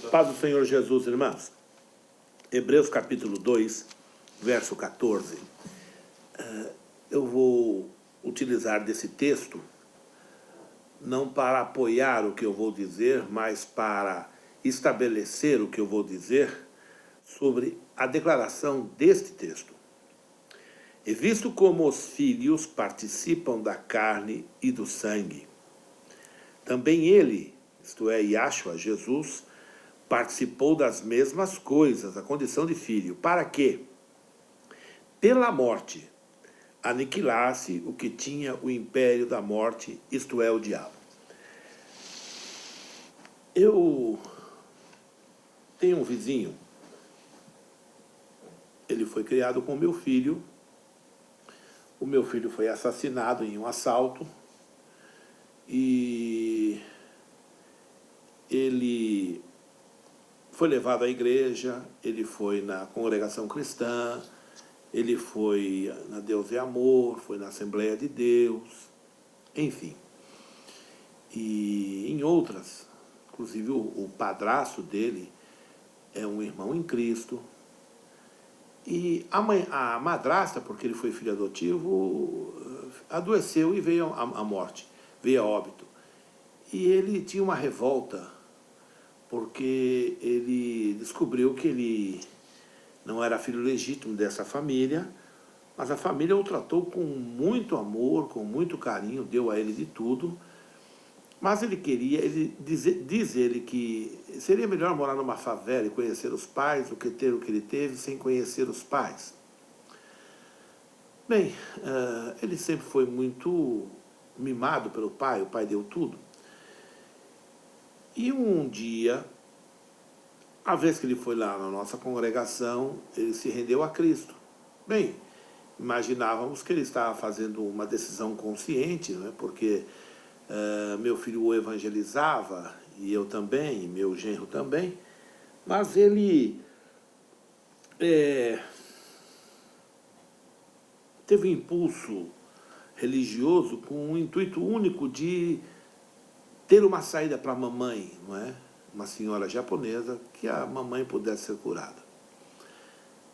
Paz do Senhor Jesus, irmãos. Hebreus capítulo 2, verso 14. Eu vou utilizar desse texto não para apoiar o que eu vou dizer, mas para estabelecer o que eu vou dizer sobre a declaração deste texto. E visto como os filhos participam da carne e do sangue, também ele, isto é, Yahshua, Jesus, participou das mesmas coisas, a condição de filho, para que, pela morte, aniquilasse o que tinha o império da morte, isto é, o diabo. Eu tenho um vizinho, ele foi criado com meu filho, o meu filho foi assassinado em um assalto, e ele foi levado à igreja, ele foi na congregação cristã, ele foi na Deus e Amor, foi na Assembleia de Deus, enfim. E em outras, inclusive o padrasto dele é um irmão em Cristo. E a madrasta, porque ele foi filho adotivo, adoeceu e veio à morte, veio a óbito. E ele tinha uma revolta, porque ele descobriu que ele não era filho legítimo dessa família, mas a família o tratou com muito amor, com muito carinho, deu a ele de tudo, mas ele queria, diz ele que seria melhor morar numa favela e conhecer os pais do que ter o que ele teve sem conhecer os pais. Bem, ele sempre foi muito mimado pelo pai, o pai deu tudo. E um dia, a vez que ele foi lá na nossa congregação, ele se rendeu a Cristo. Bem, imaginávamos que ele estava fazendo uma decisão consciente, né? Porque meu filho o evangelizava, e eu também, e meu genro também, mas ele teve um impulso religioso com o intuito único de ter uma saída para a mamãe, não é? Uma senhora japonesa, que a mamãe pudesse ser curada.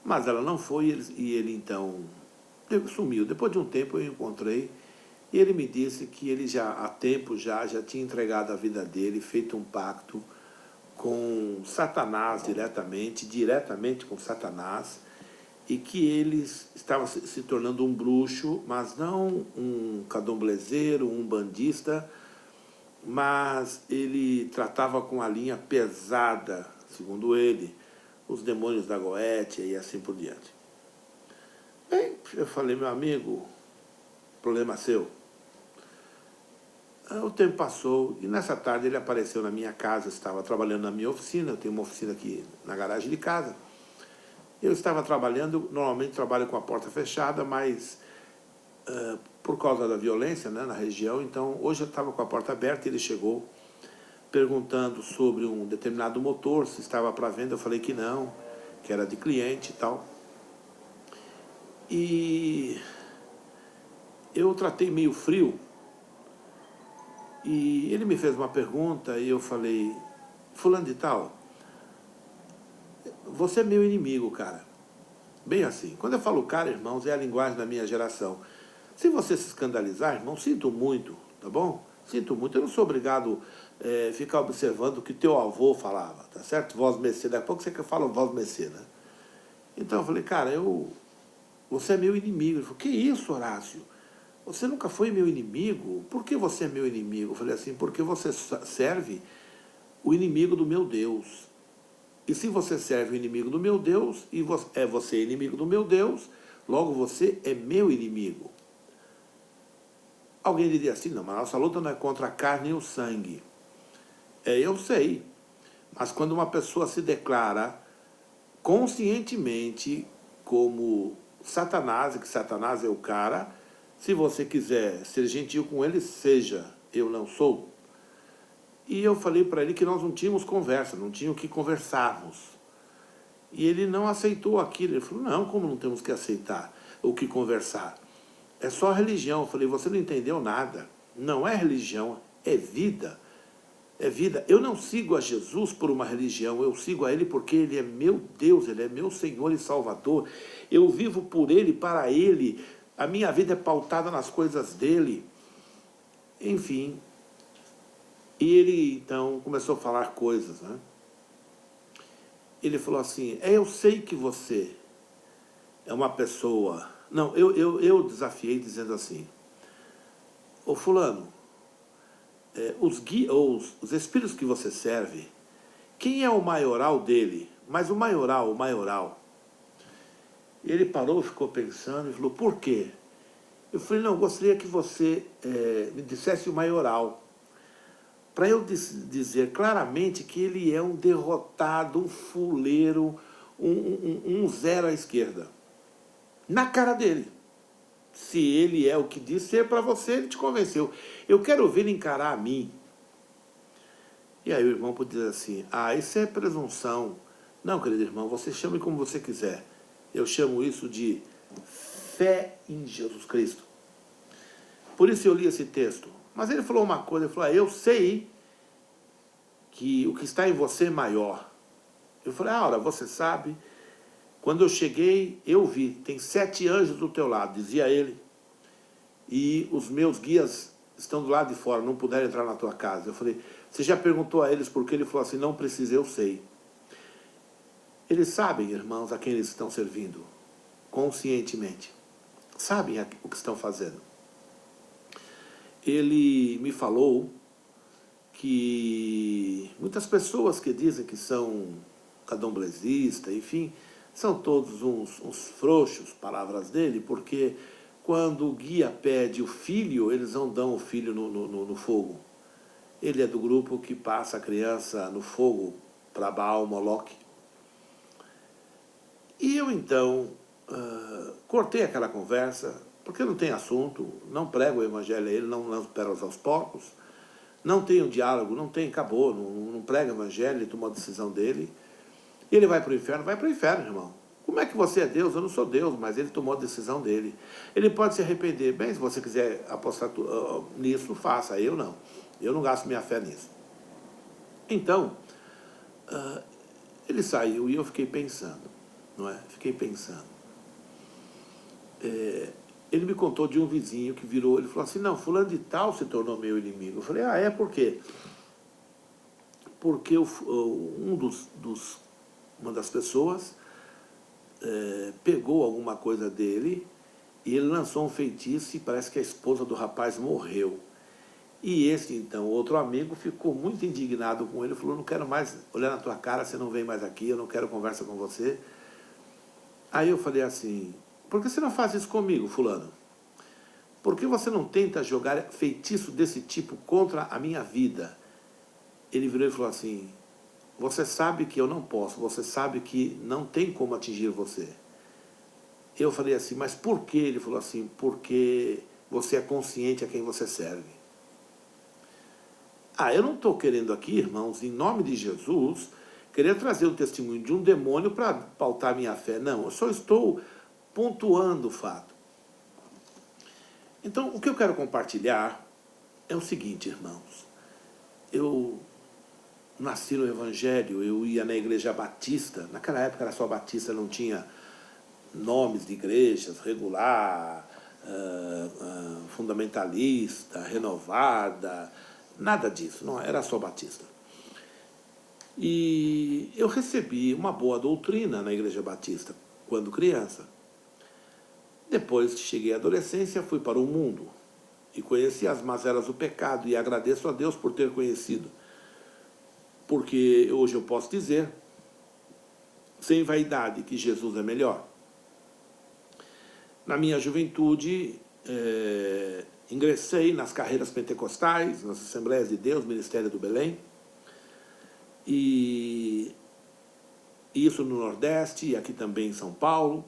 Mas ela não foi, e ele então sumiu. Depois de um tempo eu encontrei, e ele me disse que ele já, há tempo já tinha entregado a vida dele, feito um pacto com Satanás diretamente com Satanás, e que ele estava se tornando um bruxo, mas não um candomblezeiro, um bandista, mas ele tratava com a linha pesada, segundo ele, os demônios da Goétia e assim por diante. Bem, eu falei, meu amigo, problema seu. O tempo passou e nessa tarde ele apareceu na minha casa, estava trabalhando na minha oficina, eu tenho uma oficina aqui na garagem de casa. Eu estava trabalhando, normalmente trabalho com a porta fechada, mas por causa da violência, né, na região, então hoje eu estava com a porta aberta e ele chegou perguntando sobre um determinado motor, se estava para venda. Eu falei que não, que era de cliente e tal. E eu tratei meio frio, e ele me fez uma pergunta e eu falei, fulano de tal, você é meu inimigo, cara. Bem assim, quando eu falo cara, irmãos, é a linguagem da minha geração. Se você se escandalizar, irmão, sinto muito, tá bom? Sinto muito, eu não sou obrigado a ficar observando o que teu avô falava, tá certo? Voz Messê, daqui a pouco você que fala voz Messê, né? Então eu falei, cara, você é meu inimigo. Ele falou, que isso, Horácio? Você nunca foi meu inimigo? Por que você é meu inimigo? Eu falei assim, porque você serve o inimigo do meu Deus. E se você serve o inimigo do meu Deus, e você é inimigo do meu Deus, logo você é meu inimigo. Alguém diria assim, não, mas a nossa luta não é contra a carne e o sangue. Eu sei. Mas quando uma pessoa se declara conscientemente como Satanás, e que Satanás é o cara, se você quiser ser gentil com ele, seja, eu não sou. E eu falei para ele que nós não tínhamos conversa, não tinha o que conversarmos. E ele não aceitou aquilo. Ele falou, não, como não temos que aceitar o que conversar? É só religião. Eu falei, você não entendeu nada. Não é religião, é vida. é vida. Eu não sigo a Jesus por uma religião, eu sigo a Ele porque Ele é meu Deus, Ele é meu Senhor e Salvador. Eu vivo por Ele, para Ele. A minha vida é pautada nas coisas dEle. Enfim. E ele, então, começou a falar coisas, né? Ele falou assim, eu sei que você é uma pessoa... Não, eu desafiei dizendo assim, ô fulano, os espíritos que você serve, quem é o maioral dele? Mas o maioral. E ele parou, ficou pensando e falou, por quê? Eu falei, não, eu gostaria que você me dissesse o maioral, para eu dizer claramente que ele é um derrotado, um fuleiro, um zero à esquerda. Na cara dele. Se ele é o que diz ser para você, ele te convenceu. Eu quero ver ele encarar a mim. E aí o irmão pode dizer assim, isso é presunção. Não, querido irmão, você chame como você quiser. Eu chamo isso de fé em Jesus Cristo. Por isso eu li esse texto. Mas ele falou uma coisa, ele falou, eu sei que o que está em você é maior. Eu falei, ora, você sabe, quando eu cheguei, eu vi, tem 7 anjos do teu lado, dizia ele, e os meus guias estão do lado de fora, não puderam entrar na tua casa. Eu falei, você já perguntou a eles por quê? Ele falou assim, não precisa, eu sei. Eles sabem, irmãos, a quem eles estão servindo, conscientemente. Sabem o que estão fazendo. Ele me falou que muitas pessoas que dizem que são candomblessistas, enfim, são todos uns frouxos, palavras dele, porque quando o guia pede o filho, eles não dão o filho no fogo. Ele é do grupo que passa a criança no fogo para Baal, Moloque. E eu então cortei aquela conversa, porque não tem assunto, não prego o evangelho a ele, não lanço pérolas aos porcos, não tem um diálogo, não tem, acabou, não prega o evangelho, ele tomou a decisão dele. E ele vai para o inferno, irmão. Como é que você é Deus? Eu não sou Deus, mas ele tomou a decisão dele. Ele pode se arrepender. Bem, se você quiser apostar nisso, faça. Eu não. Eu não gasto minha fé nisso. Então, ele saiu e eu fiquei pensando, não é? Fiquei pensando. Ele me contou de um vizinho que virou, ele falou assim, não, fulano de tal se tornou meu inimigo. Eu falei, por quê? Porque uma das pessoas pegou alguma coisa dele e ele lançou um feitiço e parece que a esposa do rapaz morreu. E esse, então, outro amigo ficou muito indignado com ele, falou, não quero mais olhar na tua cara, você não vem mais aqui, eu não quero conversa com você. Aí eu falei assim, por que você não faz isso comigo, fulano? Por que você não tenta jogar feitiço desse tipo contra a minha vida? Ele virou e falou assim, você sabe que eu não posso, você sabe que não tem como atingir você. Eu falei assim, mas por quê? Ele falou assim, porque você é consciente a quem você serve. Eu não estou querendo aqui, irmãos, em nome de Jesus, querer trazer o testemunho de um demônio para pautar minha fé. Não, eu só estou pontuando o fato. Então, o que eu quero compartilhar é o seguinte, irmãos. Eu nasci no Evangelho, eu ia na igreja batista, naquela época era só batista, não tinha nomes de igrejas, regular, fundamentalista, renovada, nada disso, não, era só batista. E eu recebi uma boa doutrina na igreja batista, quando criança. Depois que cheguei à adolescência, fui para o mundo e conheci as mazelas do pecado e agradeço a Deus por ter conhecido. Porque hoje eu posso dizer, sem vaidade, que Jesus é melhor. Na minha juventude, ingressei nas carreiras pentecostais, nas Assembleias de Deus, Ministério do Belém, e isso no Nordeste e aqui também em São Paulo.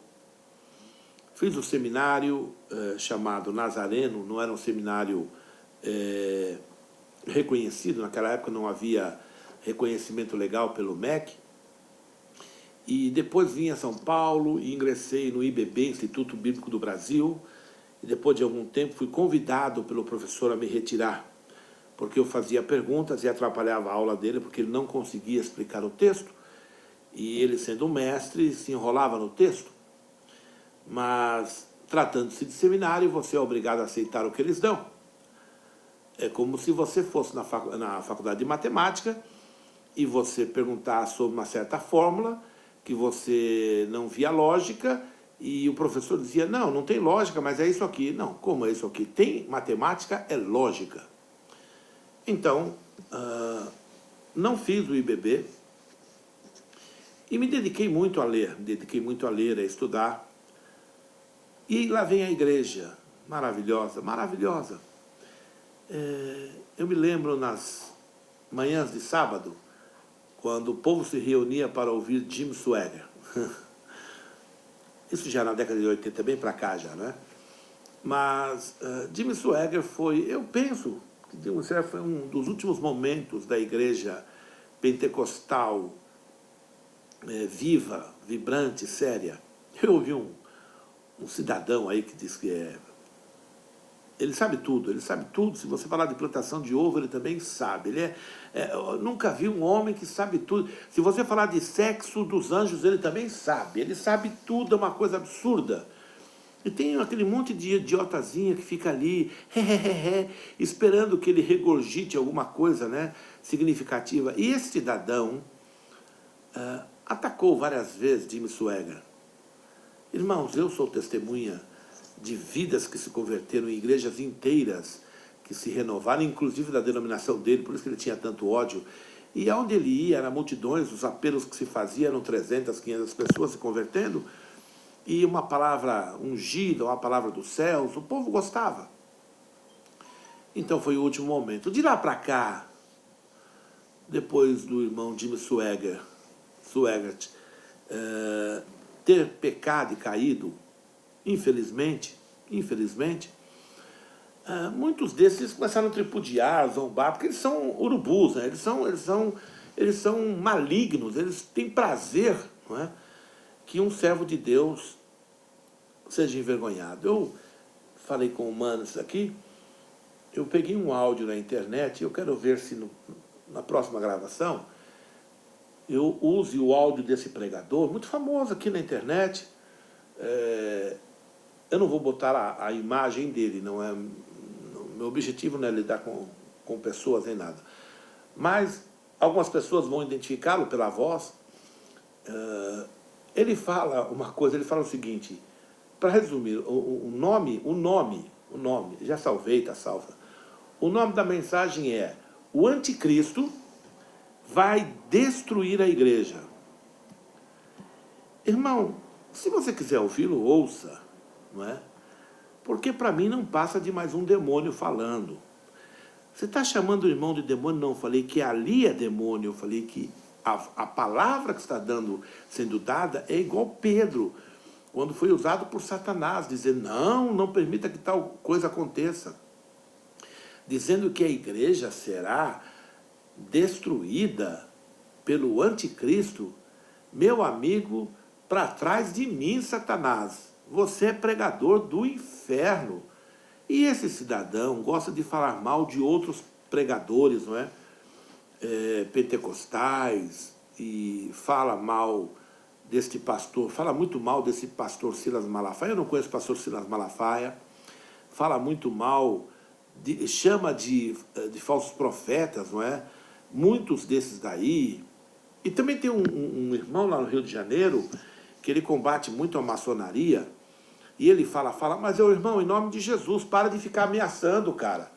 Fiz o seminário chamado Nazareno, não era um seminário reconhecido, naquela época não havia reconhecimento legal pelo MEC, e depois vim a São Paulo e ingressei no IBB, Instituto Bíblico do Brasil, e depois de algum tempo fui convidado pelo professor a me retirar, porque eu fazia perguntas e atrapalhava a aula dele, porque ele não conseguia explicar o texto, e ele, sendo um mestre, se enrolava no texto. Mas, tratando-se de seminário, você é obrigado a aceitar o que eles dão. É como se você fosse na faculdade de matemática e você perguntasse sobre uma certa fórmula que você não via lógica, e o professor dizia, não, não tem lógica, mas é isso aqui. Não, como é isso aqui? Tem matemática, é lógica. Então, não fiz o IBB e me dediquei muito a ler, a estudar. E lá vem a igreja, maravilhosa, maravilhosa. Eu me lembro nas manhãs de sábado, quando o povo se reunia para ouvir Jim Swaggart. Isso já na década de 80, bem para cá já, né? Mas Jim Swaggart foi, eu penso, que Jim Swaggart foi um dos últimos momentos da igreja pentecostal viva, vibrante, séria. Eu ouvi um cidadão aí que diz que ele sabe tudo, se você falar de plantação de ovo, ele também sabe, eu nunca vi um homem que sabe tudo, se você falar de sexo dos anjos, ele também sabe, ele sabe tudo, é uma coisa absurda. E tem aquele monte de idiotazinha que fica ali, esperando que ele regurgite alguma coisa, né, significativa. E esse cidadão atacou várias vezes Jim Swaggart. Irmãos, eu sou testemunha de vidas que se converteram em igrejas inteiras, que se renovaram, inclusive da denominação dele, por isso que ele tinha tanto ódio. E aonde ele ia, eram multidões, os apelos que se faziam eram 300, 500 pessoas se convertendo, e uma palavra ungida, uma palavra dos céus, o povo gostava. Então foi o último momento. De lá para cá, depois do irmão Jim Swaggart ter pecado e caído, infelizmente, muitos desses começaram a tripudiar, zombar, porque eles são urubus, né? eles são malignos, eles têm prazer, não é? Que um servo de Deus seja envergonhado. Eu falei com o Manos aqui, eu peguei um áudio na internet, eu quero ver se na próxima gravação eu use o áudio desse pregador, muito famoso aqui na internet. Eu não vou botar a imagem dele, meu objetivo não é lidar com pessoas nem nada. Mas algumas pessoas vão identificá-lo pela voz. Ele fala uma coisa, ele fala o seguinte, para resumir, o nome, já salvei, está salva. O nome da mensagem é: o anticristo vai destruir a igreja. Irmão, se você quiser ouvi-lo, ouça, não é? Porque para mim não passa de mais um demônio falando. Você está chamando o irmão de demônio? Não, eu falei que ali é demônio, eu falei que a palavra que está sendo dada é igual Pedro, quando foi usado por Satanás, dizer, não permita que tal coisa aconteça. Dizendo que a igreja será destruída pelo anticristo. Meu amigo, para trás de mim, Satanás, você é pregador do inferno. E esse cidadão gosta de falar mal de outros pregadores, não é? Pentecostais, e fala mal deste pastor, fala muito mal desse pastor Silas Malafaia. Eu não conheço o pastor Silas Malafaia. Fala muito mal, chama de falsos profetas, não é? Muitos desses daí. E também tem um irmão lá no Rio de Janeiro, que ele combate muito a maçonaria, e ele fala, mas irmão, em nome de Jesus, para de ficar ameaçando, cara.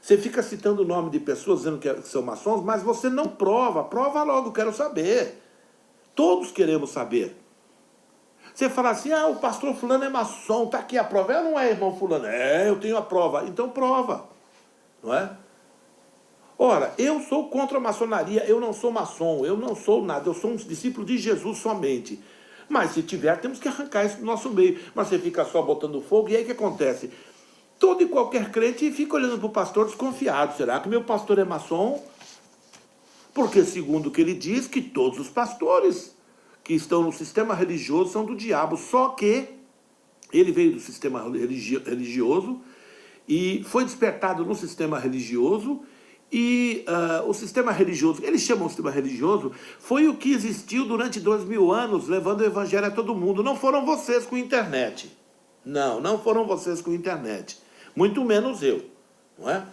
Você fica citando o nome de pessoas dizendo que são maçons, mas você não prova logo, quero saber. Todos queremos saber. Você fala assim, o pastor fulano é maçom, tá aqui a prova. Não é, irmão fulano? Eu tenho a prova. Então prova, não é? Ora, eu sou contra a maçonaria, eu não sou maçom, eu não sou nada, eu sou um discípulo de Jesus somente. Mas se tiver, temos que arrancar isso do nosso meio. Mas você fica só botando fogo, e aí o que acontece? Todo e qualquer crente fica olhando para o pastor desconfiado. Será que meu pastor é maçom? Porque, segundo o que ele diz, que todos os pastores que estão no sistema religioso são do diabo. Só que ele veio do sistema religioso e foi despertado no sistema religioso, e o sistema religioso, eles chamam o sistema religioso, foi o que existiu durante 2000 anos, levando o evangelho a todo mundo. Não foram vocês com a internet. Não, não foram vocês com a internet. Muito menos eu, não é?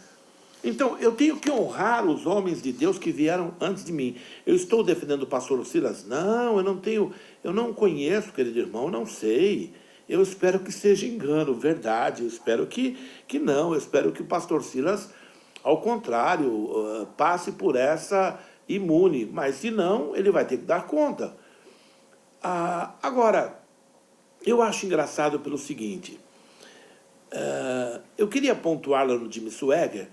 Então, eu tenho que honrar os homens de Deus que vieram antes de mim. Eu estou defendendo o pastor Silas? Não, eu não conheço, querido irmão, não sei. Eu espero que seja engano, verdade. Eu espero que não. Eu espero que o pastor Silas, ao contrário, passe por essa imune. Mas se não, ele vai ter que dar conta. Agora, eu acho engraçado pelo seguinte. Eu queria pontuar lá no Jimmy Swaggart,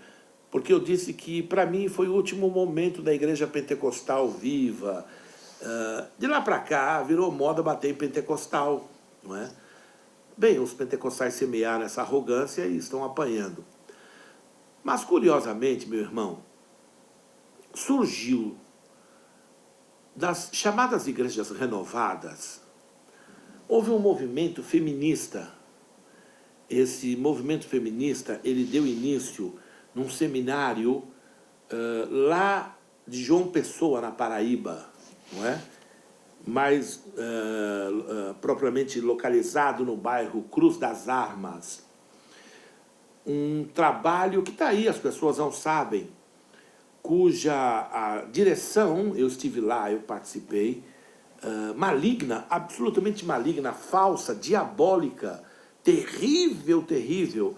porque eu disse que, para mim, foi o último momento da igreja pentecostal viva. De lá para cá, virou moda bater em pentecostal, não é? Bem, os pentecostais semearam essa arrogância e estão apanhando. Mas, curiosamente, meu irmão, surgiu das chamadas igrejas renovadas, houve um movimento feminista. Esse movimento feminista, ele deu início num seminário lá de João Pessoa, na Paraíba, não é? Mais propriamente localizado no bairro Cruz das Armas. Um trabalho que está aí, as pessoas não sabem, cuja a direção, eu estive lá, eu participei, maligna, absolutamente maligna, falsa, diabólica, terrível, terrível.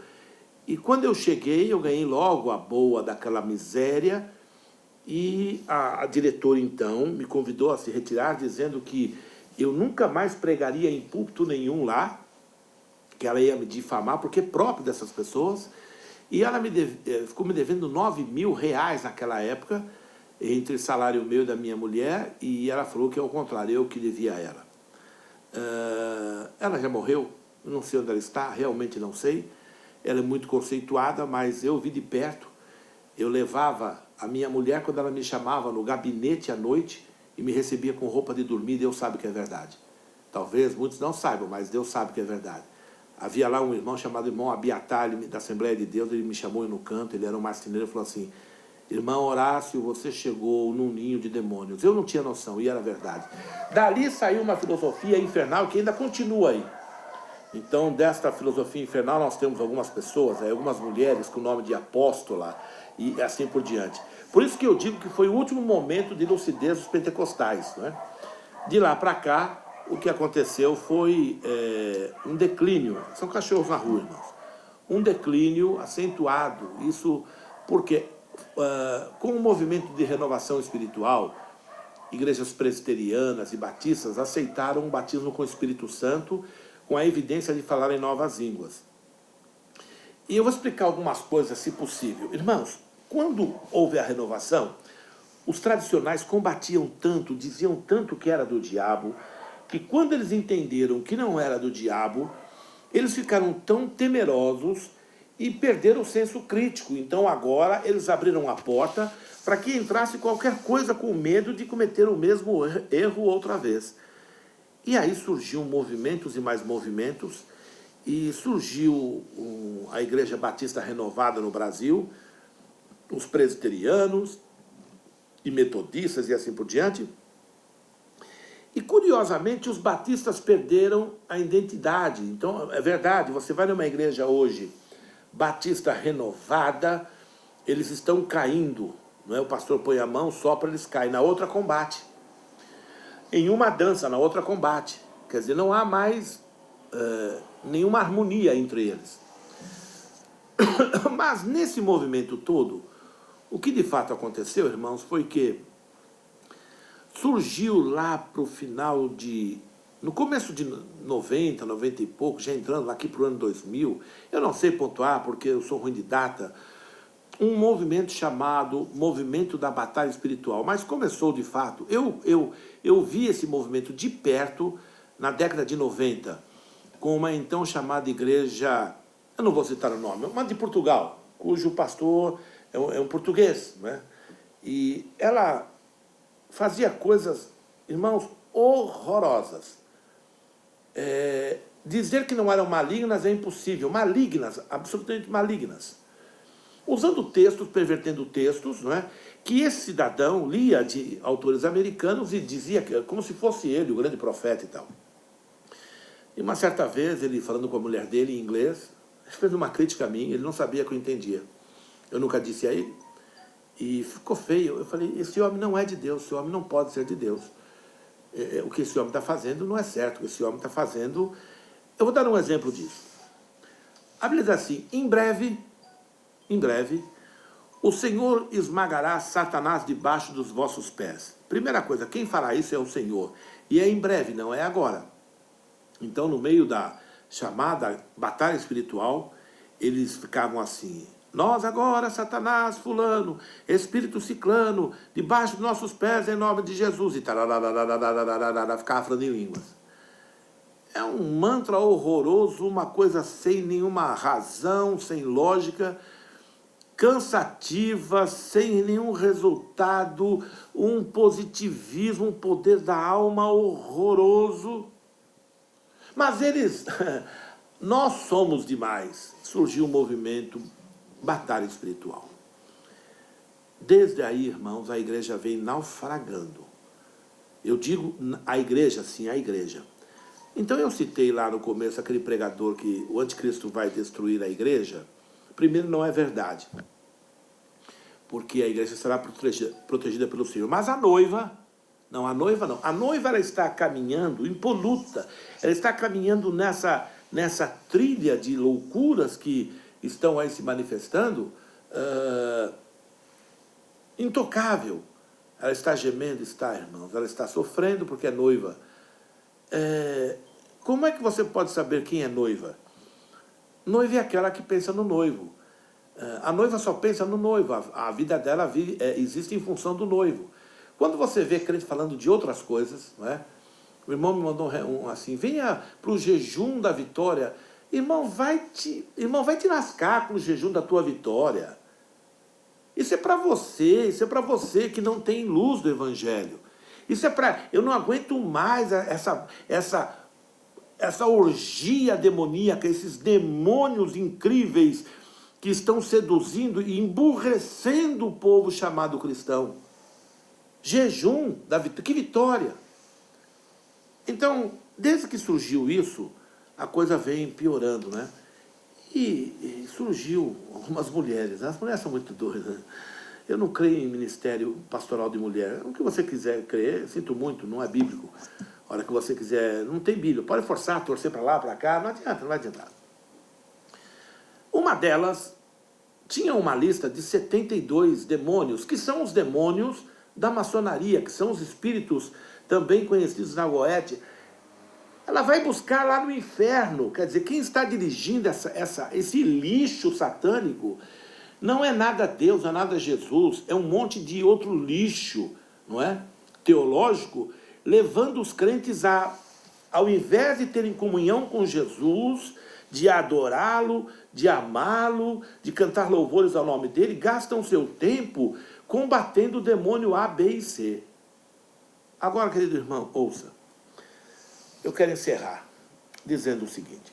E quando eu cheguei, eu ganhei logo a boa daquela miséria, e a diretora, então, me convidou a se retirar, dizendo que eu nunca mais pregaria em púlpito nenhum lá, que ela ia me difamar, porque é próprio dessas pessoas, e ela ficou me devendo R$9.000 naquela época, entre salário meu e da minha mulher, e ela falou que, ao contrário, eu que devia a ela. Ela já morreu, não sei onde ela está, realmente não sei. Ela é muito conceituada, mas eu vi de perto. Eu levava a minha mulher, quando ela me chamava no gabinete à noite, e me recebia com roupa de dormir, Deus sabe que é verdade. Talvez muitos não saibam, mas Deus sabe que é verdade. Havia lá um irmão chamado irmão Abiatar, da Assembleia de Deus, ele me chamou no canto, ele era um marceneiro, e falou assim: irmão Horácio, você chegou num ninho de demônios. Eu não tinha noção, e era verdade. Dali saiu uma filosofia infernal que ainda continua aí. Então, desta filosofia infernal, nós temos algumas pessoas, algumas mulheres com o nome de apóstola, e assim por diante. Por isso que eu digo que foi o último momento de lucidez dos pentecostais, não é? De lá para cá, o que aconteceu foi um declínio. São cachorros na rua, irmãos. Um declínio acentuado. Isso porque, com o movimento de renovação espiritual, igrejas presbiterianas e batistas aceitaram o batismo com o Espírito Santo, com a evidência de falar em novas línguas. E eu vou explicar algumas coisas, se possível. Irmãos, quando houve a renovação, os tradicionais combatiam tanto, diziam tanto que era do diabo, que quando eles entenderam que não era do diabo, eles ficaram tão temerosos e perderam o senso crítico. Então agora eles abriram a porta para que entrasse qualquer coisa com medo de cometer o mesmo erro outra vez. E aí surgiu movimentos e mais movimentos, e surgiu a Igreja Batista Renovada no Brasil, os presbiterianos e metodistas e assim por diante. E, curiosamente, os batistas perderam a identidade. Então, é verdade, você vai numa igreja hoje, batista renovada, eles estão caindo, não é? O pastor põe a mão, sopra, eles caem, na outra combate. Em uma dança, na outra combate. Quer dizer, não há mais nenhuma harmonia entre eles. Mas nesse movimento todo, o que de fato aconteceu, irmãos, foi que surgiu lá para o final de... No começo de 90, 90 e pouco, já entrando aqui para o ano 2000, eu não sei pontuar porque eu sou ruim de data, um movimento chamado Movimento da Batalha Espiritual. Mas começou de fato, eu vi esse movimento de perto na década de 90, com uma então chamada igreja, eu não vou citar o nome, uma de Portugal, cujo pastor é um português, né? E ela fazia coisas, irmãos, horrorosas. Dizer que não eram malignas é impossível. Malignas, absolutamente malignas. Usando textos, pervertendo textos, não é? Que esse cidadão lia de autores americanos e dizia como se fosse ele, o grande profeta e tal. E uma certa vez, ele falando com a mulher dele em inglês, fez uma crítica a mim, ele não sabia que eu entendia. Eu nunca disse a ele, e ficou feio. Eu falei, esse homem não é de Deus, esse homem não pode ser de Deus. O que esse homem está fazendo não é certo, o que esse homem está fazendo... Eu vou dar um exemplo disso. A Bíblia diz assim, em breve, o Senhor esmagará Satanás debaixo dos vossos pés. Primeira coisa, quem fará isso é o Senhor. E é em breve, não é agora. Então, no meio da chamada batalha espiritual, eles ficavam assim, nós agora, Satanás, fulano, espírito ciclano, debaixo dos nossos pés, em nome de Jesus, e ficava falando em línguas. É um mantra horroroso, uma coisa sem nenhuma razão, sem lógica, cansativa, sem nenhum resultado, um positivismo, um poder da alma horroroso. Mas eles, nós somos demais. Surgiu um movimento batalha espiritual. Desde aí, irmãos, a igreja vem naufragando. Eu digo a igreja, sim, a igreja. Então eu citei lá no começo aquele pregador que o anticristo vai destruir a igreja. Primeiro, não é verdade. Porque a igreja será protegida pelo Senhor. Mas a noiva... Não, a noiva não. A noiva ela está caminhando impoluta. Ela está caminhando nessa trilha de loucuras que estão aí se manifestando, intocável. Ela está gemendo, está, irmãos. Ela está sofrendo porque é noiva. Como é que você pode saber quem é noiva? Noiva é aquela que pensa no noivo. A noiva só pensa no noivo. A vida dela existe em função do noivo. Quando você vê crente falando de outras coisas, não é? O irmão me mandou assim, venha para o jejum da vitória. Irmão, vai te lascar com o jejum da tua vitória. Isso é para você que não tem luz do evangelho. Isso é para... Eu não aguento mais essa orgia demoníaca, esses demônios incríveis que estão seduzindo e emburrecendo o povo chamado cristão. Jejum da vitória. Que vitória! Então, desde que surgiu isso, a coisa vem piorando, né? E surgiu algumas mulheres. As mulheres são muito doidas. Eu não creio em ministério pastoral de mulher. O que você quiser crer, sinto muito, não é bíblico. A hora que você quiser, não tem Bíblia. Pode forçar, torcer para lá, para cá, não adianta, não vai adiantar. Uma delas tinha uma lista de 72 demônios, que são os demônios da maçonaria, que são os espíritos também conhecidos na Goethe. Ela vai buscar lá no inferno. Quer dizer, quem está dirigindo esse lixo satânico não é nada Deus, não é nada Jesus, é um monte de outro lixo, não é? Teológico, levando os crentes ao invés de terem comunhão com Jesus, de adorá-lo, de amá-lo, de cantar louvores ao nome dele, gastam seu tempo combatendo o demônio A, B e C. Agora, querido irmão, ouça. Eu quero encerrar dizendo o seguinte.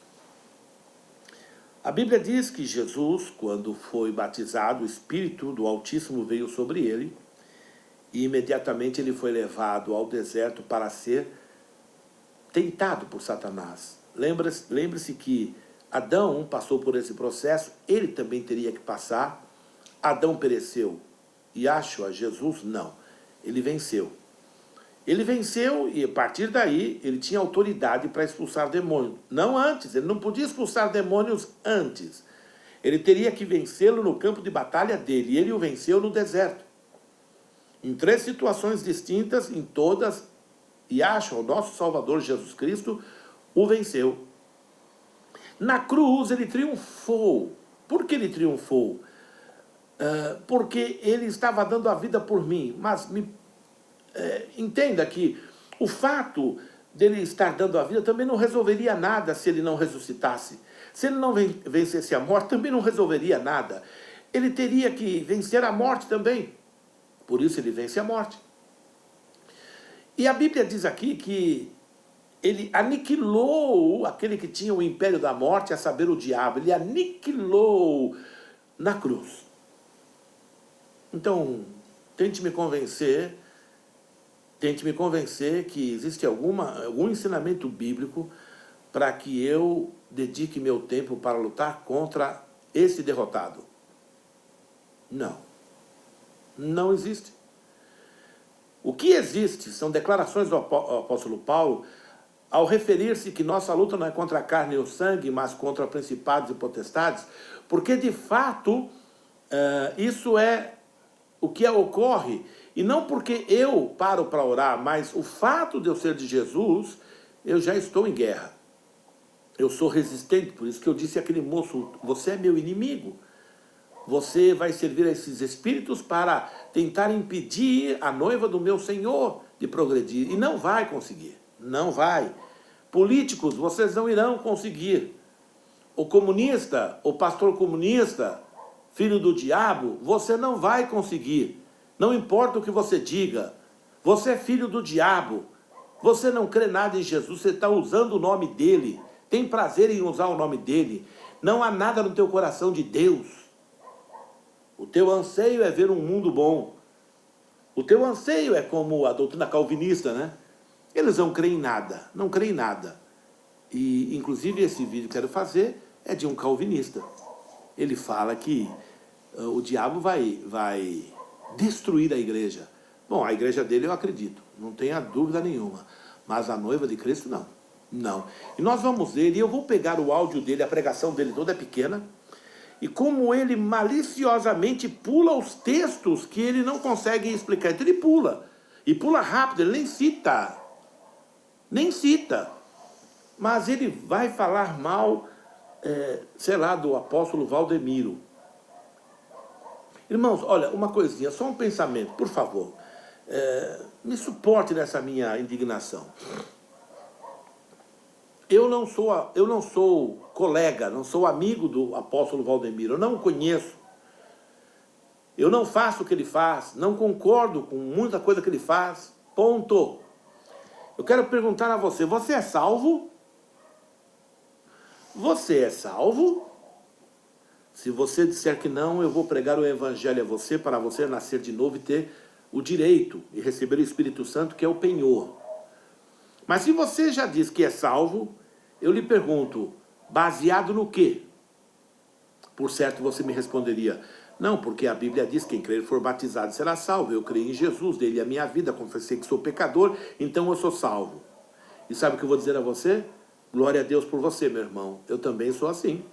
A Bíblia diz que Jesus, quando foi batizado, o Espírito do Altíssimo veio sobre ele e imediatamente ele foi levado ao deserto para ser tentado por Satanás. Lembre-se que Adão passou por esse processo, ele também teria que passar. Adão pereceu. Yahshua, Jesus, não. Ele venceu. Ele venceu e a partir daí ele tinha autoridade para expulsar demônios. Não antes, ele não podia expulsar demônios antes. Ele teria que vencê-lo no campo de batalha dele. E ele o venceu no deserto. Em 3 situações distintas, em todas, Yahshua, o nosso Salvador Jesus Cristo, o venceu. Na cruz ele triunfou. Por que ele triunfou? Porque ele estava dando a vida por mim. Mas entenda que o fato dele estar dando a vida também não resolveria nada se ele não ressuscitasse. Se ele não vencesse a morte, também não resolveria nada. Ele teria que vencer a morte também. Por isso ele vence a morte. E a Bíblia diz aqui que ele aniquilou aquele que tinha o império da morte, a saber, o diabo. Ele aniquilou na cruz. Então, tente me convencer que existe algum ensinamento bíblico para que eu dedique meu tempo para lutar contra esse derrotado. Não. Não existe. O que existe são declarações do apóstolo Paulo ao referir-se que nossa luta não é contra a carne e o sangue, mas contra principados e potestades, porque de fato isso é o que ocorre, e não porque eu paro para orar, mas o fato de eu ser de Jesus, eu já estou em guerra. Eu sou resistente, por isso que eu disse àquele moço, você é meu inimigo. Você vai servir a esses espíritos para tentar impedir a noiva do meu Senhor de progredir. E não vai conseguir. Não vai. Políticos, vocês não irão conseguir. O comunista, o pastor comunista, filho do diabo, você não vai conseguir. Não importa o que você diga. Você é filho do diabo. Você não crê nada em Jesus, você está usando o nome dele. Tem prazer em usar o nome dele. Não há nada no teu coração de Deus. O teu anseio é ver um mundo bom. O teu anseio é como a doutrina calvinista, né? Eles não creem em nada, não creem em nada. E, inclusive, esse vídeo que eu quero fazer é de um calvinista. Ele fala que o diabo vai destruir a igreja. Bom, a igreja dele eu acredito, não tenha dúvida nenhuma. Mas a noiva de Cristo, não. Não. E nós vamos ver, e eu vou pegar o áudio dele, a pregação dele toda é pequena, e como ele maliciosamente pula os textos que ele não consegue explicar. Então ele pula. E pula rápido, ele nem cita. Nem cita. Mas ele vai falar mal, sei lá, do apóstolo Valdemiro. Irmãos, olha, uma coisinha, só um pensamento, por favor. Me suporte nessa minha indignação. Eu não sou colega, não sou amigo do apóstolo Valdemiro, eu não o conheço. Eu não faço o que ele faz, não concordo com muita coisa que ele faz, ponto. Eu quero perguntar a você, você é salvo? Você é salvo? Se você disser que não, eu vou pregar o evangelho a você, para você nascer de novo e ter o direito e receber o Espírito Santo, que é o penhor. Mas se você já diz que é salvo, eu lhe pergunto, baseado no quê? Por certo, você me responderia, não, porque a Bíblia diz que quem crer e for batizado será salvo. Eu creio em Jesus, dele a minha vida, confessei que sou pecador, então eu sou salvo. E sabe o que eu vou dizer a você? Glória a Deus por você, meu irmão. Eu também sou assim.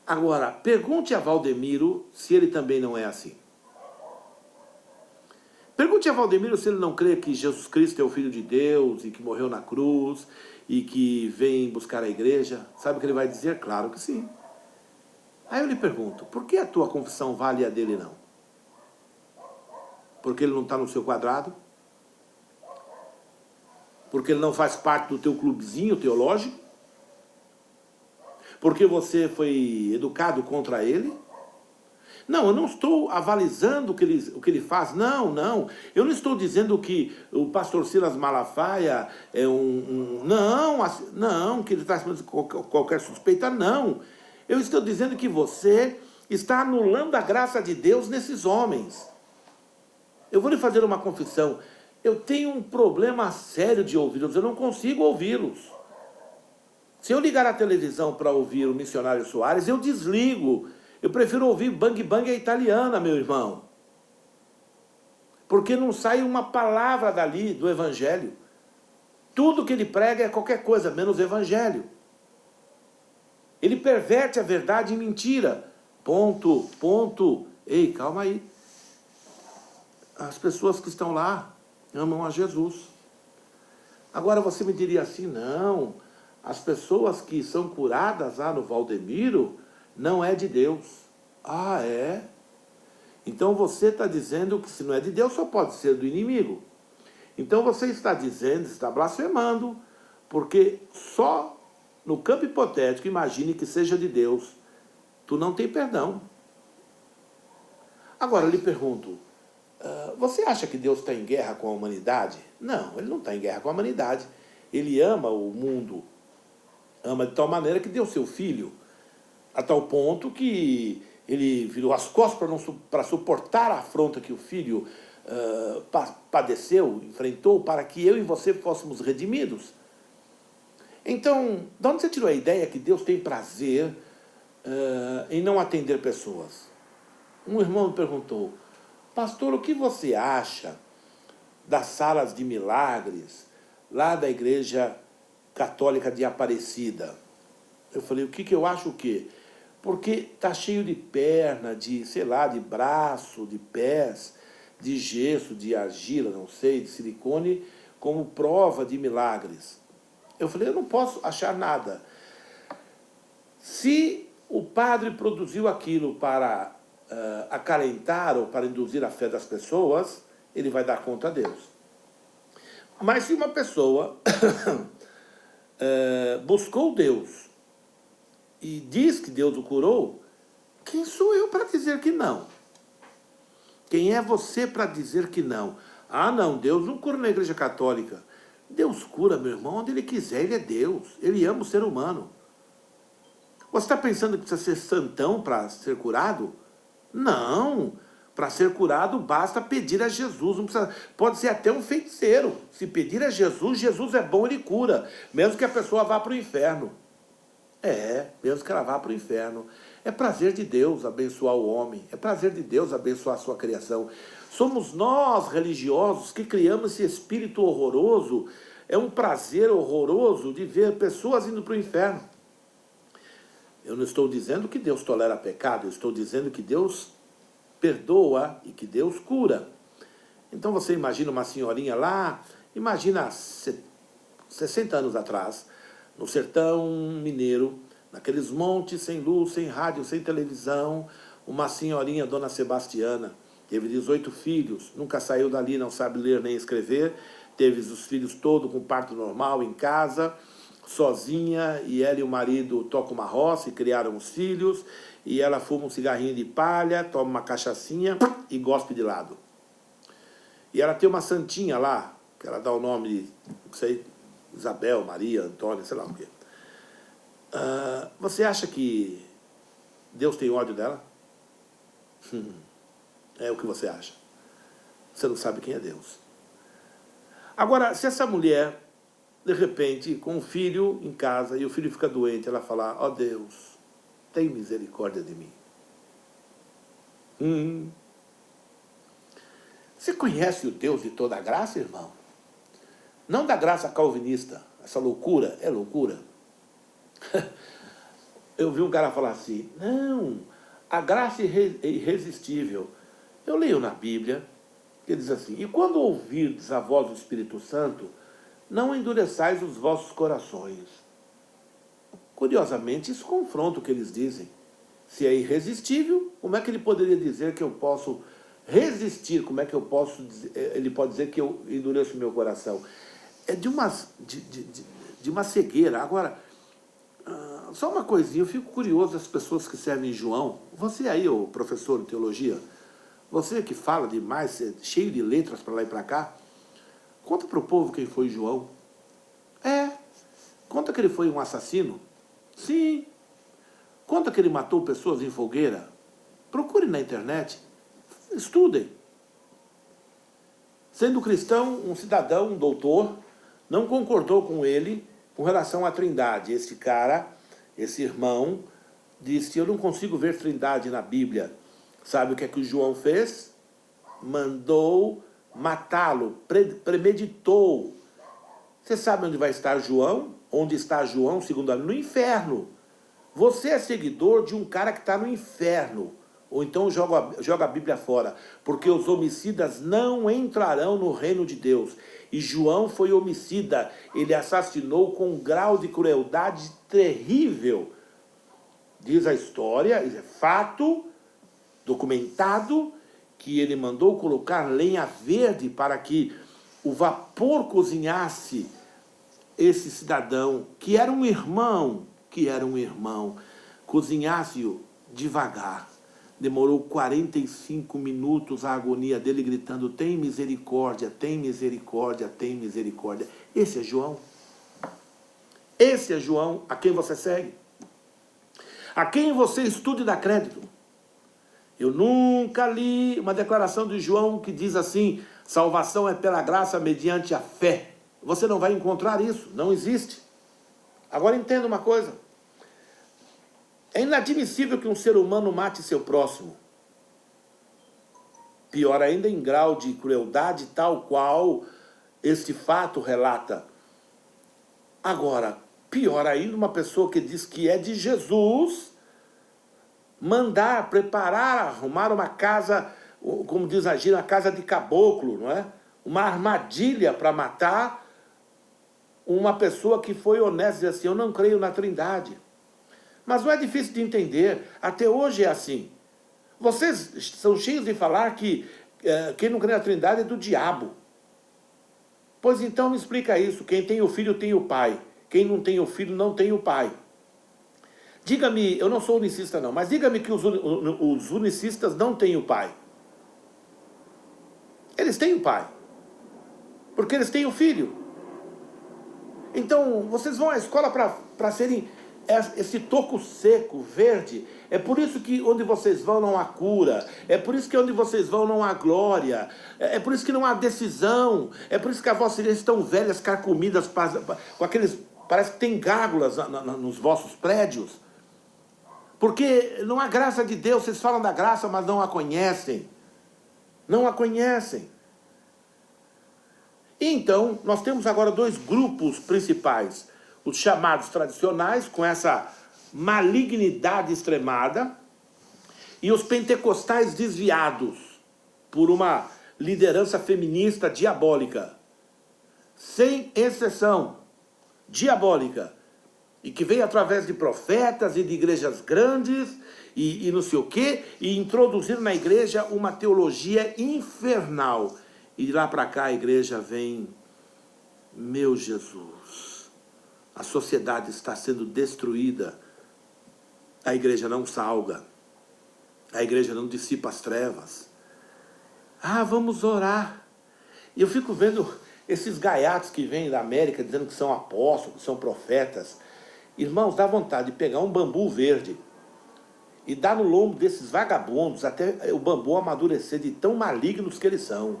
Agora, pergunte a Valdemiro se ele também não é assim. Pergunte a Valdemiro se ele não crê que Jesus Cristo é o Filho de Deus e que morreu na cruz e que vem buscar a igreja. Sabe o que ele vai dizer? Claro que sim. Aí eu lhe pergunto, por que a tua confissão vale e a dele não? Porque ele não está no seu quadrado? Porque ele não faz parte do teu clubezinho teológico? Porque você foi educado contra ele? Não, eu não estou avalizando o que ele faz, não. Eu não estou dizendo que o pastor Silas Malafaia é não, que ele está acima de qualquer suspeita, não. Eu estou dizendo que você está anulando a graça de Deus nesses homens. Eu vou lhe fazer uma confissão. Eu tenho um problema sério de ouvi-los, eu não consigo ouvi-los. Se eu ligar a televisão para ouvir o missionário Soares, eu desligo. Eu prefiro ouvir Bang Bang a italiana, meu irmão. Porque não sai uma palavra dali do evangelho. Tudo que ele prega é qualquer coisa, menos evangelho. Ele perverte a verdade em mentira. Ponto. Ei, calma aí. As pessoas que estão lá amam a Jesus. Agora você me diria assim, não, as pessoas que são curadas lá no Valdemiro não é de Deus. Ah, é? Então você está dizendo que se não é de Deus, só pode ser do inimigo. Então você está dizendo, está blasfemando, porque só no campo hipotético, imagine que seja de Deus, tu não tem perdão. Agora eu lhe pergunto, você acha que Deus está em guerra com a humanidade? Não, ele não está em guerra com a humanidade. Ele ama o mundo, ama de tal maneira que deu seu filho, a tal ponto que ele virou as costas para suportar a afronta que o filho padeceu, enfrentou, para que eu e você fôssemos redimidos. Então, de onde você tirou a ideia que Deus tem prazer em não atender pessoas? Um irmão me perguntou: pastor, o que você acha das salas de milagres lá da Igreja Católica de Aparecida? Eu falei: o que eu acho o quê? Porque está cheio de perna, de, sei lá, de braço, de pés, de gesso, de argila, não sei, de silicone, como prova de milagres. Eu falei: eu não posso achar nada. Se o padre produziu aquilo para acalentar ou para induzir a fé das pessoas, ele vai dar conta a Deus. Mas se uma pessoa buscou Deus e diz que Deus o curou, quem sou eu para dizer que não? Quem é você para dizer que não? Ah, não, Deus não cura na Igreja Católica. Deus cura, meu irmão, onde Ele quiser. Ele é Deus. Ele ama o ser humano. Você está pensando que precisa ser santão para ser curado? Não. Para ser curado, basta pedir a Jesus. Não precisa, pode ser até um feiticeiro. Se pedir a Jesus, Jesus é bom, Ele cura. Mesmo que a pessoa vá para o inferno. Mesmo que ela vá para o inferno. É prazer de Deus abençoar o homem. É prazer de Deus abençoar a sua criação. Somos nós, religiosos, que criamos esse espírito horroroso. É um prazer horroroso de ver pessoas indo para o inferno. Eu não estou dizendo que Deus tolera pecado. Eu estou dizendo que Deus perdoa e que Deus cura. Então você imagina uma senhorinha lá, imagina 60 anos atrás, no sertão mineiro, naqueles montes sem luz, sem rádio, sem televisão, uma senhorinha, Dona Sebastiana, teve 18 filhos, nunca saiu dali, não sabe ler nem escrever, teve os filhos todos com parto normal em casa, sozinha, e ela e o marido tocam uma roça e criaram os filhos, e ela fuma um cigarrinho de palha, toma uma cachaçinha e gospe de lado. E ela tem uma santinha lá, que ela dá o nome de, não sei, Isabel, Maria, Antônia, sei lá o quê. Você acha que Deus tem ódio dela? É o que você acha. Você não sabe quem é Deus. Agora, se essa mulher, de repente, com um filho em casa, e o filho fica doente, ela fala: ó Deus, tem misericórdia de mim. Você conhece o Deus de toda a graça, irmão? Não da graça calvinista. Essa loucura é loucura. Eu vi um cara falar assim: não, a graça é irresistível. Eu leio na Bíblia, que diz assim: e quando ouvirdes a voz do Espírito Santo, não endureçais os vossos corações. Curiosamente, isso confronta o que eles dizem. Se é irresistível, como é que ele poderia dizer que eu posso resistir? Como é que eu posso dizer, ele pode dizer que eu endureço o meu coração? É de uma cegueira. Agora, só uma coisinha, eu fico curioso das pessoas que servem João. Você aí, o professor de teologia, você que fala demais, cheio de letras para lá e para cá, conta para o povo quem foi João. Conta que ele foi um assassino. Sim. Conta que ele matou pessoas em fogueira. Procure na internet. Estudem. Sendo cristão, um cidadão, um doutor, não concordou com ele com relação à Trindade. Esse cara, esse irmão, disse: eu não consigo ver Trindade na Bíblia. Sabe o que é que o João fez? Mandou matá-lo, premeditou. Você sabe onde vai estar João? Onde está João, segundo a Bíblia? No inferno. Você é seguidor de um cara que está no inferno. Ou então joga a Bíblia fora. Porque os homicidas não entrarão no reino de Deus. E João foi homicida. Ele assassinou com um grau de crueldade terrível. Diz a história, é fato, documentado, que ele mandou colocar lenha verde para que o vapor cozinhasse esse cidadão, que era um irmão, cozinhasse-o devagar. Demorou 45 minutos a agonia dele gritando: tem misericórdia, tem misericórdia, tem misericórdia. Esse é João. Esse é João a quem você segue, a quem você estuda e dá crédito. Eu nunca li uma declaração de João que diz assim: salvação é pela graça mediante a fé. Você não vai encontrar isso, não existe. Agora entenda uma coisa. É inadmissível que um ser humano mate seu próximo. Pior ainda, em grau de crueldade tal qual este fato relata. Agora, pior ainda, uma pessoa que diz que é de Jesus, mandar, preparar, arrumar uma casa, como diz a gíria, uma casa de caboclo, não é? Uma armadilha para matar uma pessoa que foi honesta e diz assim: eu não creio na Trindade. Mas não é difícil de entender, até hoje é assim. Vocês são cheios de falar que quem não crê na Trindade é do diabo. Pois então me explica isso: quem tem o filho tem o pai, quem não tem o filho não tem o pai. Diga-me, eu não sou unicista não, mas diga-me que os unicistas não têm o pai. Eles têm o pai, porque eles têm o filho. Então, vocês vão à escola para serem esse toco seco, verde. É por isso que onde vocês vão não há cura. É por isso que onde vocês vão não há glória. É por isso que não há decisão. É por isso que as vossas igrejas estão velhas, carcomidas, com aqueles... Parece que tem gárgulas nos vossos prédios. Porque não há graça de Deus. Vocês falam da graça, mas não a conhecem. Não a conhecem. Então, nós temos agora dois grupos principais. Os chamados tradicionais, com essa malignidade extremada, e os pentecostais desviados por uma liderança feminista diabólica. Sem exceção, diabólica. E que veio através de profetas e de igrejas grandes, e não sei o quê, e introduzir na igreja uma teologia infernal. E de lá para cá a igreja vem: meu Jesus, a sociedade está sendo destruída, a igreja não salga, a igreja não dissipa as trevas. Ah, vamos orar. E eu fico vendo esses gaiatos que vêm da América dizendo que são apóstolos, que são profetas. Irmãos, dá vontade de pegar um bambu verde e dar no lombo desses vagabundos até o bambu amadurecer, de tão malignos que eles são.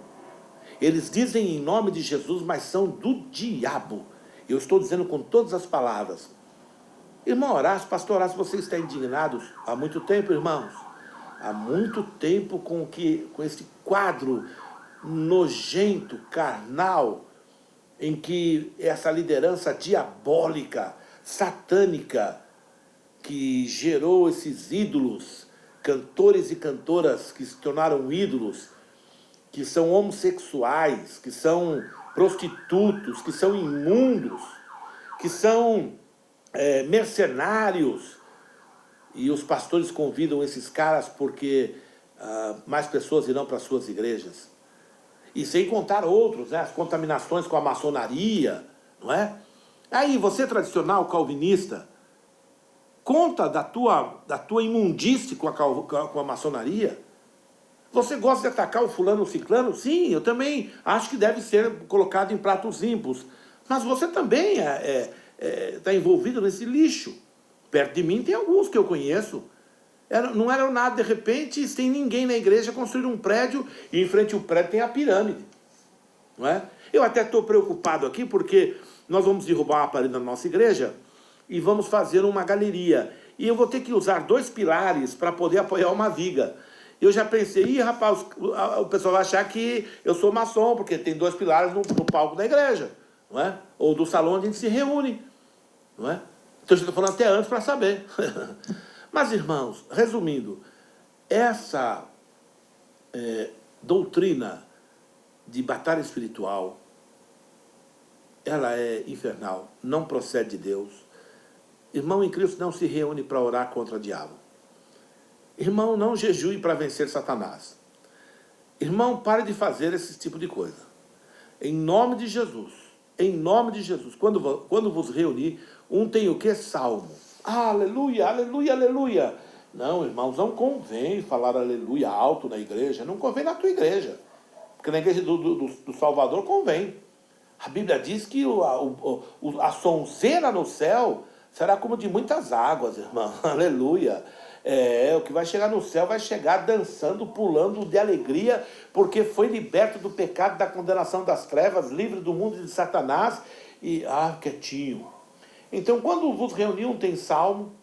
Eles dizem em nome de Jesus, mas são do diabo. Eu estou dizendo com todas as palavras. Irmão Horácio, pastor Horácio, você está indignado há muito tempo, irmãos. Há muito tempo com esse quadro nojento, carnal, em que essa liderança diabólica, satânica, que gerou esses ídolos, cantores e cantoras que se tornaram ídolos, que são homossexuais, que são prostitutos, que são imundos, que são mercenários. E os pastores convidam esses caras porque mais pessoas irão para as suas igrejas. E sem contar outros, né? As contaminações com a maçonaria, não é? Aí, você tradicional calvinista, conta da tua imundície com a maçonaria. Você gosta de atacar o fulano, o ciclano? Sim, eu também acho que deve ser colocado em pratos limpos. Mas você também está envolvido nesse lixo. Perto de mim tem alguns que eu conheço. Não eram nada, de repente, sem ninguém na igreja, construir um prédio, e em frente ao prédio tem a pirâmide. Não é? Eu até estou preocupado aqui, porque nós vamos derrubar uma parede na nossa igreja e vamos fazer uma galeria. E eu vou ter que usar 2 pilares para poder apoiar uma viga. Eu já pensei: rapaz, o pessoal vai achar que eu sou maçom, porque tem 2 pilares no palco da igreja, não é? Ou do salão onde a gente se reúne, não é? Então eu estou falando até antes para saber. Mas, irmãos, resumindo, essa doutrina de batalha espiritual, ela é infernal, não procede de Deus. Irmão em Cristo não se reúne para orar contra o diabo. Irmão, não jejue para vencer Satanás. Irmão, pare de fazer esse tipo de coisa. Em nome de Jesus. Em nome de Jesus. Quando vos reunir, um tem o quê? Salmo. Aleluia, aleluia, aleluia. Não, irmãos, não convém falar aleluia alto na igreja. Não convém na tua igreja. Porque na igreja do Salvador convém. A Bíblia diz que a sonzeira no céu será como de muitas águas, irmão. Aleluia. O que vai chegar no céu vai chegar dançando, pulando de alegria, porque foi liberto do pecado, da condenação das trevas, livre do mundo de Satanás, e, quietinho. Então, quando vos reunir, um tem salmo,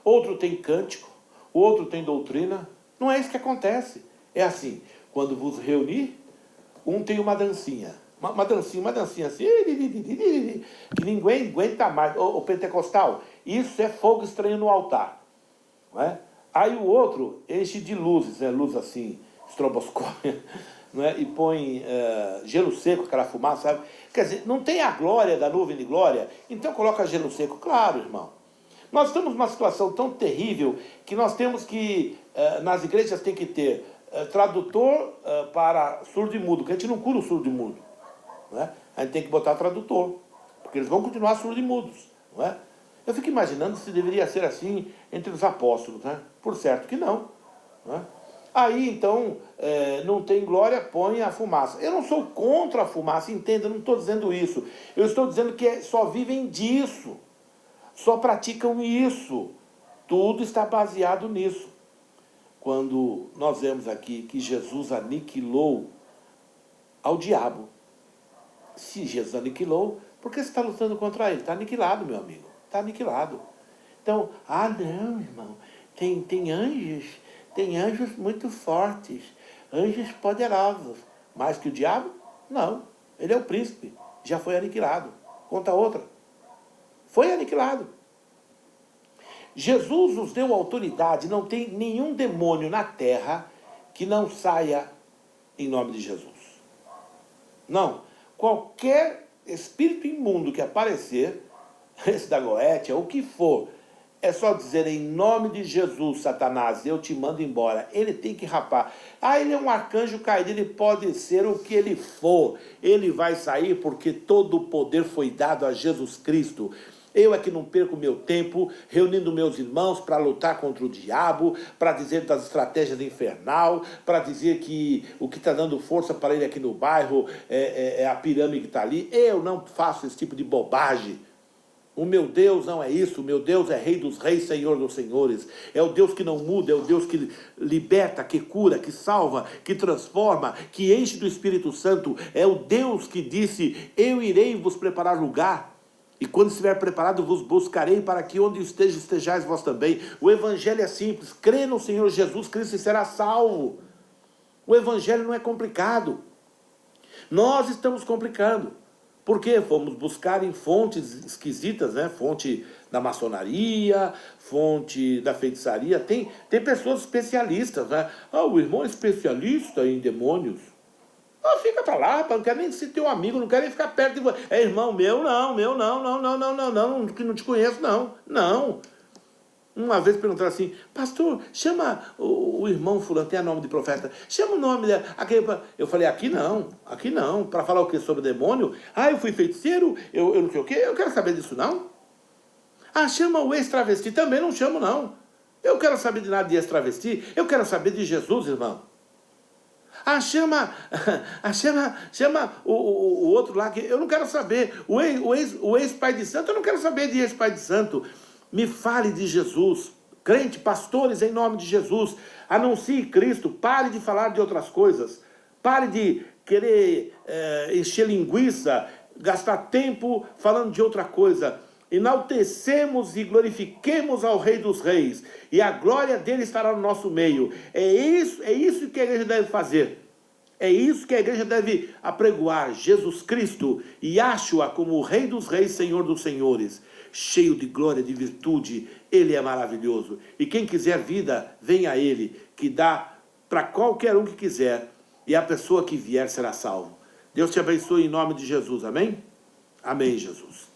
outro tem cântico, o outro tem doutrina. Não é isso que acontece. É assim, quando vos reunir, um tem uma dancinha. Uma dancinha assim, que ninguém aguenta mais. O pentecostal, isso é fogo estranho no altar. Não é? Aí o outro enche de luzes, né? Luz assim, estroboscópia, não é? E põe gelo seco, aquela fumaça, sabe? Quer dizer, não tem a glória da nuvem de glória, então coloca gelo seco. Claro, irmão. Nós estamos numa situação tão terrível que nós temos que, nas igrejas tem que ter tradutor para surdo e mudo, porque a gente não cura o surdo e mudo. Não é? A gente tem que botar tradutor, porque eles vão continuar surdos e mudos. Não é? Eu fico imaginando se deveria ser assim entre os apóstolos, né? Por certo que não. Não é? Aí, então, não tem glória, põe a fumaça. Eu não sou contra a fumaça, entenda, eu não estou dizendo isso. Eu estou dizendo que só vivem disso, só praticam isso. Tudo está baseado nisso. Quando nós vemos aqui que Jesus aniquilou ao diabo. Se Jesus aniquilou, por que você está lutando contra ele? Está aniquilado, meu amigo. Está aniquilado. Então, não, irmão. Tem anjos muito fortes, anjos poderosos. Mais que o diabo? Não. Ele é o príncipe. Já foi aniquilado. Conta outra. Foi aniquilado. Jesus nos deu autoridade. Não tem nenhum demônio na terra que não saia em nome de Jesus. Não. Qualquer espírito imundo que aparecer, esse da Goétia, o que for, é só dizer em nome de Jesus, Satanás, eu te mando embora. Ele tem que rapar. Ele é um arcanjo caído, ele pode ser o que ele for. Ele vai sair porque todo o poder foi dado a Jesus Cristo. Eu é que não perco meu tempo reunindo meus irmãos para lutar contra o diabo, para dizer das estratégias infernal, para dizer que o que está dando força para ele aqui no bairro é a pirâmide que está ali. Eu não faço esse tipo de bobagem. O meu Deus não é isso, o meu Deus é Rei dos Reis, Senhor dos Senhores. É o Deus que não muda, é o Deus que liberta, que cura, que salva, que transforma, que enche do Espírito Santo. É o Deus que disse, eu irei vos preparar lugar. E quando estiver preparado, vos buscarei para que onde estejais vós também. O Evangelho é simples. Crê no Senhor Jesus Cristo e será salvo. O Evangelho não é complicado. Nós estamos complicando. Por quê? Fomos buscar em fontes esquisitas, né? Fonte da maçonaria, fonte da feitiçaria. Tem pessoas especialistas, né? O irmão é especialista em demônios. Fica pra lá, não quero nem ser teu amigo, não quero nem ficar perto de você. É irmão meu, não, que não te conheço, não. Uma vez perguntaram assim, pastor, chama o irmão fulano, tem nome de profeta, chama o nome dele. Eu falei, aqui não, para falar o que sobre demônio? Eu fui feiticeiro, eu não sei o quê, eu quero saber disso não. Chama o ex-travesti, também não chamo não. Eu quero saber de nada de ex-travesti, eu quero saber de Jesus, irmão. Chama o outro lá, que eu não quero saber. O ex-pai de santo, eu não quero saber de ex-pai de santo. Me fale de Jesus. Crente, pastores, em nome de Jesus, anuncie Cristo. Pare de falar de outras coisas. Pare de querer encher linguiça, gastar tempo falando de outra coisa. Enaltecemos e glorifiquemos ao Rei dos Reis, e a glória dele estará no nosso meio. É isso que a igreja deve fazer. É isso que a igreja deve apregoar. Jesus Cristo, Yahshua, como o Rei dos Reis, Senhor dos Senhores, cheio de glória, de virtude. Ele é maravilhoso. E quem quiser vida, venha a ele, que dá para qualquer um que quiser, e a pessoa que vier será salvo. Deus te abençoe em nome de Jesus. Amém? Amém, Jesus.